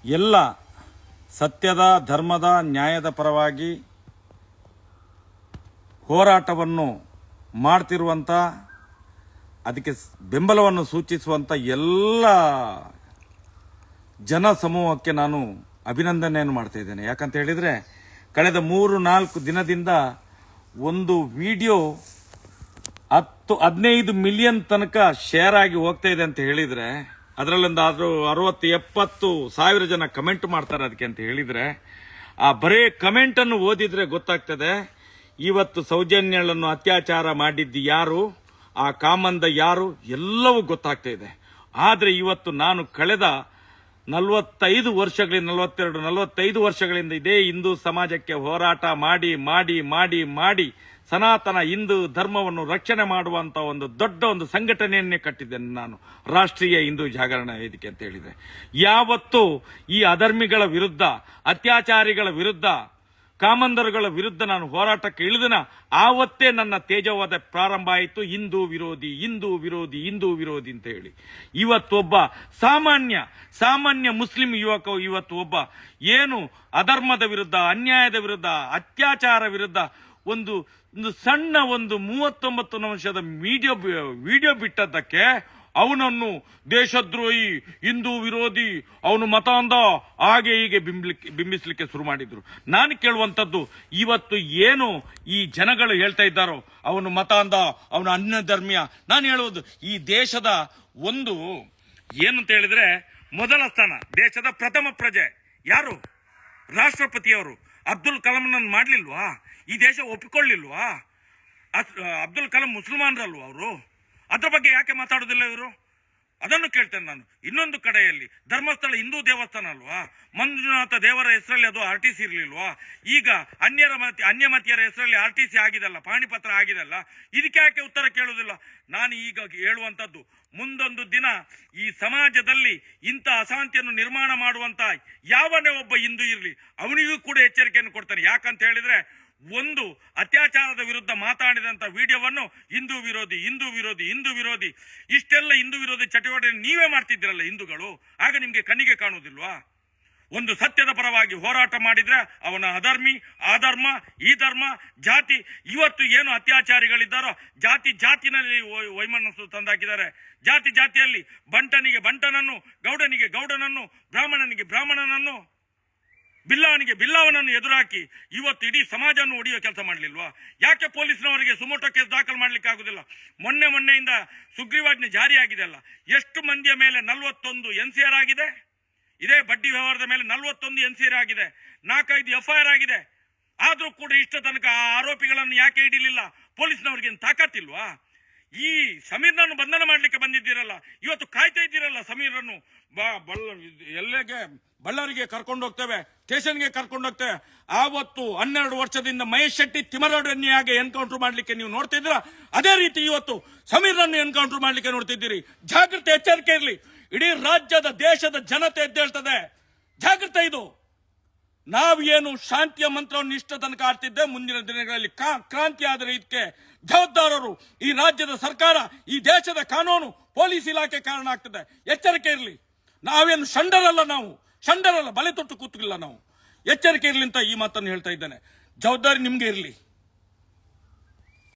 ಎಲ್ಲ ಸತ್ಯದ, ಧರ್ಮದ, ನ್ಯಾಯದ ಪರವಾಗಿ ಹೋರಾಟವನ್ನು ಮಾಡ್ತಿರುವಂಥ, ಅದಕ್ಕೆ ಬೆಂಬಲವನ್ನು ಸೂಚಿಸುವಂಥ ಎಲ್ಲ ಜನ ಸಮೂಹಕ್ಕೆ ನಾನು ಅಭಿನಂದನೆಯನ್ನು ಮಾಡ್ತಾ ಇದ್ದೇನೆ. ಯಾಕಂತ ಹೇಳಿದರೆ ಕಳೆದ 3-4 ದಿನದಿಂದ ಒಂದು ವಿಡಿಯೋ 10-15 ಮಿಲಿಯನ್ ತನಕ ಶೇರ್ ಆಗಿ ಹೋಗ್ತಾ ಇದೆ ಅಂತ ಹೇಳಿದರೆ, ಅದರಲ್ಲೊಂದು 60-70 ಸಾವಿರ ಜನ ಕಮೆಂಟ್ ಮಾಡ್ತಾರೆ ಅದಕ್ಕೆ ಅಂತ ಹೇಳಿದರೆ, ಆ ಬರೇ ಕಮೆಂಟ್ ಅನ್ನು ಓದಿದ್ರೆ ಗೊತ್ತಾಗ್ತದೆ ಇವತ್ತು ಸೌಜನ್ಯಳನ್ನು ಅತ್ಯಾಚಾರ ಮಾಡಿದ್ದು ಯಾರು, ಆ ಕಾಮಂದ ಯಾರು, ಎಲ್ಲವೂ ಗೊತ್ತಾಗ್ತಾ ಇದೆ. ಆದರೆ ಇವತ್ತು ನಾನು ಕಳೆದ 45 ವರ್ಷಗಳಿಂದ 42-45 ವರ್ಷಗಳಿಂದ ಇದೇ ಹಿಂದೂ ಸಮಾಜಕ್ಕೆ ಹೋರಾಟ ಮಾಡಿ ಮಾಡಿ ಮಾಡಿ ಮಾಡಿ ಸನಾತನ ಹಿಂದೂ ಧರ್ಮವನ್ನು ರಕ್ಷಣೆ ಮಾಡುವಂತ ಒಂದು ದೊಡ್ಡ ಒಂದು ಸಂಘಟನೆಯನ್ನೇ ಕಟ್ಟಿದ್ದೇನೆ ನಾನು, ರಾಷ್ಟ್ರೀಯ ಹಿಂದೂ ಜಾಗರಣ ವೇದಿಕೆ ಅಂತ ಹೇಳಿದೆ. ಯಾವತ್ತು ಈ ಅಧರ್ಮಿಗಳ ವಿರುದ್ಧ, ಅತ್ಯಾಚಾರಿಗಳ ವಿರುದ್ಧ, ಕಾಮಂದರುಗಳ ವಿರುದ್ಧ ನಾನು ಹೋರಾಟಕ್ಕೆ ಇಳಿದನ, ಆವತ್ತೇ ನನ್ನ ತೇಜವಾದ ಪ್ರಾರಂಭ ಆಯಿತು. ಹಿಂದೂ ವಿರೋಧಿ, ಹಿಂದೂ ವಿರೋಧಿ, ಹಿಂದೂ ವಿರೋಧಿ ಅಂತ ಹೇಳಿ. ಇವತ್ತೊಬ್ಬ ಸಾಮಾನ್ಯ ಮುಸ್ಲಿಂ ಯುವಕ ಇವತ್ತು ಒಬ್ಬ ಏನು ಅಧರ್ಮದ ವಿರುದ್ಧ, ಅನ್ಯಾಯದ ವಿರುದ್ಧ, ಅತ್ಯಾಚಾರ ವಿರುದ್ಧ ಒಂದು ಸಣ್ಣ 39 ನಿಮಿಷದ ವಿಡಿಯೋ ಬಿಟ್ಟದ್ದಕ್ಕೆ ಅವನನ್ನು ದೇಶದ್ರೋಹಿ, ಹಿಂದೂ ವಿರೋಧಿ, ಅವನು ಮತ ಅಂದ, ಹಾಗೆ ಹೀಗೆ ಬಿಂಬಿಸ್ಲಿಕ್ಕೆ ಶುರು ಮಾಡಿದ್ರು. ನಾನು ಕೇಳುವಂತದ್ದು, ಇವತ್ತು ಏನು ಈ ಜನಗಳು ಹೇಳ್ತಾ ಇದ್ದಾರೋ ಅವನು ಮತ ಅಂದ, ಅವನು ಅನ್ಯ ಧರ್ಮೀಯ, ನಾನು ಹೇಳುವುದು ಈ ದೇಶದ ಒಂದು ಏನಂತ ಹೇಳಿದ್ರೆ ಮೊದಲ ಸ್ಥಾನ, ದೇಶದ ಪ್ರಥಮ ಪ್ರಜೆ ಯಾರು? ರಾಷ್ಟ್ರಪತಿಯವರು. ಅಬ್ದುಲ್ ಕಲಾಂನನ್ನು ಮಾಡ್ಲಿಲ್ವಾ? ಈ ದೇಶ ಒಪ್ಪಿಕೊಳ್ಳಿಲ್ವಾ? ಅಬ್ದುಲ್ ಕಲಾಂ ಮುಸಲ್ಮಾನರಲ್ವಾ ಅವರು? ಅದ್ರ ಬಗ್ಗೆ ಯಾಕೆ ಮಾತಾಡೋದಿಲ್ಲ ಇವರು? ಅದನ್ನು ಕೇಳ್ತೇನೆ ನಾನು. ಇನ್ನೊಂದು ಕಡೆಯಲ್ಲಿ ಧರ್ಮಸ್ಥಳ ಹಿಂದೂ ದೇವಸ್ಥಾನ ಅಲ್ವಾ? ಮಂಜುನಾಥ ದೇವರ ಹೆಸರಲ್ಲಿ ಅದು RTC ಇರ್ಲಿಲ್ವಾ? ಈಗ ಅನ್ಯಮತಿಯರ ಹೆಸರಲ್ಲಿ RTC ಆಗಿದಲ್ಲ, ಪಾಣಿಪತ್ರ ಆಗಿದಲ್ಲ, ಇದಕ್ಕೆ ಯಾಕೆ ಉತ್ತರ ಕೇಳುವುದಿಲ್ಲ? ನಾನು ಈಗ ಹೇಳುವಂತದ್ದು, ಮುಂದೊಂದು ದಿನ ಈ ಸಮಾಜದಲ್ಲಿ ಇಂಥ ಅಶಾಂತಿಯನ್ನು ನಿರ್ಮಾಣ ಮಾಡುವಂತ ಯಾವನೇ ಒಬ್ಬ ಹಿಂದೂ ಇರಲಿ, ಅವನಿಗೂ ಕೂಡ ಎಚ್ಚರಿಕೆಯನ್ನು ಕೊಡ್ತಾನೆ. ಯಾಕಂತ ಹೇಳಿದ್ರೆ, ಒಂದು ಅತ್ಯಾಚಾರದ ವಿರುದ್ಧ ಮಾತಾಡಿದಂತ ವಿಡಿಯೋವನ್ನು ಹಿಂದೂ ವಿರೋಧಿ, ಹಿಂದೂ ವಿರೋಧಿ, ಹಿಂದೂ ವಿರೋಧಿ, ಇಷ್ಟೆಲ್ಲ ಹಿಂದೂ ವಿರೋಧಿ ಚಟುವಟಿಕೆ ನೀವೇ ಮಾಡ್ತಿದ್ದೀರಲ್ಲ ಹಿಂದೂಗಳು, ಆಗ ನಿಮ್ಗೆ ಕಣ್ಣಿಗೆ ಕಾಣುವುದಿಲ್ವಾ? ಒಂದು ಸತ್ಯದ ಪರವಾಗಿ ಹೋರಾಟ ಮಾಡಿದ್ರೆ ಅವನ ಅಧರ್ಮಿ, ಆ ಧರ್ಮ, ಈ ಧರ್ಮ, ಜಾತಿ, ಇವತ್ತು ಏನು ಅತ್ಯಾಚಾರಿಗಳಿದ್ದಾರೋ ಜಾತಿನಲ್ಲಿ ವೈಮನಸ್ಸು ತಂದಾಕಿದ್ದಾರೆ. ಜಾತಿಯಲ್ಲಿ ಬಂಟನಿಗೆ ಬಂಟನನ್ನು, ಗೌಡನಿಗೆ ಗೌಡನನ್ನು, ಬ್ರಾಹ್ಮಣನಿಗೆ ಬ್ರಾಹ್ಮಣನನ್ನು, ಬಿಲ್ಲವನಿಗೆ ಬಿಲ್ಲವನನ್ನು ಎದುರಾಕಿ ಇವತ್ತು ಇಡೀ ಸಮಾಜವನ್ನು ಹೊಡೆಯುವ ಕೆಲಸ ಮಾಡಲಿಲ್ವಾ? ಯಾಕೆ ಪೊಲೀಸ್ನವರಿಗೆ ಸುಮೋಟೋ ಕೇಸ್ ದಾಖಲು ಮಾಡ್ಲಿಕ್ಕೆ ಆಗುದಿಲ್ಲ? ಮೊನ್ನೆಯಿಂದ ಸುಗ್ರೀವಾಜ್ಞೆ ಜಾರಿಯಾಗಿದೆ ಅಲ್ಲ, ಎಷ್ಟು ಮಂದಿಯ ಮೇಲೆ 41 NCR ಆಗಿದೆ? ಇದೇ ಬಡ್ಡಿ ವ್ಯವಹಾರದ ಮೇಲೆ 41 NCR ಆಗಿದೆ, 4-5 FIR ಆಗಿದೆ. ಆದ್ರೂ ಕೂಡ ಇಷ್ಟ ತನಕ ಆ ಆರೋಪಿಗಳನ್ನು ಯಾಕೆ ಹಿಡಿಲಿಲ್ಲ? ಪೊಲೀಸ್ನವರಿಗೆ ತಾಕತ್ತಿಲ್ವಾ? ಈ ಸಮೀರ್ನನ್ನು ಬಂಧನ ಮಾಡ್ಲಿಕ್ಕೆ ಬಂದಿದ್ದೀರಲ್ಲ, ಇವತ್ತು ಕಾಯ್ತಾ ಇದ್ದೀರಲ್ಲ ಸಮೀರನ್ನು, ಬಳ್ಳಾರಿಗೆ ಕರ್ಕೊಂಡು ಹೋಗ್ತೇವೆ, ಸ್ಟೇಷನ್ಗೆ ಕರ್ಕೊಂಡು ಹೋಗ್ತೇವೆ. ಆವತ್ತು 12 ವರ್ಷದಿಂದ ಮಹೇಶ್ ಶೆಟ್ಟಿ, ತಿಮ್ಮರಡ್ಡಿಯಾಗೆ ಎನ್ಕೌಂಟರ್ ಮಾಡ್ಲಿಕ್ಕೆ ನೀವು ನೋಡ್ತಿದ್ದೀರಾ, ಅದೇ ರೀತಿ ಇವತ್ತು ಸಮೀರನ್ನು ಎನ್ಕೌಂಟರ್ ಮಾಡ್ಲಿಕ್ಕೆ ನೋಡ್ತಿದ್ದೀರಿ. ಜಾಗೃತಿ, ಎಚ್ಚರಿಕೆ ಇರಲಿ. ಇಡೀ ರಾಜ್ಯದ, ದೇಶದ ಜನತೆ ಎದ್ದೇಳ್ತದೆ. ಜಾಗೃತ ಇದು. ನಾವೇನು ಶಾಂತಿಯ ಮಂತ್ರವನ್ನು ಇಷ್ಟ ತನಕ ಆಡ್ತಿದ್ದೆ, ಮುಂದಿನ ದಿನಗಳಲ್ಲಿ ಕ್ರಾಂತಿ ಆದರೆ ಇದಕ್ಕೆ ಜವಾಬ್ದಾರರು ಈ ರಾಜ್ಯದ ಸರ್ಕಾರ, ಈ ದೇಶದ ಕಾನೂನು, ಪೊಲೀಸ್ ಇಲಾಖೆ ಕಾರಣ ಆಗ್ತದೆ. ಎಚ್ಚರಿಕೆ ಇರಲಿ. ನಾವೇನು ಷಂಡರಲ್ಲ, ಬಲೆ ತೊಟ್ಟು ಕೂತಿಲ್ಲ ನಾವು. ಎಚ್ಚರಿಕೆ ಇರಲಿ ಅಂತ ಈ ಮಾತನ್ನು ಹೇಳ್ತಾ ಇದ್ದೇನೆ. ಜವಾಬ್ದಾರಿ ನಿಮ್ಗೆ ಇರಲಿ.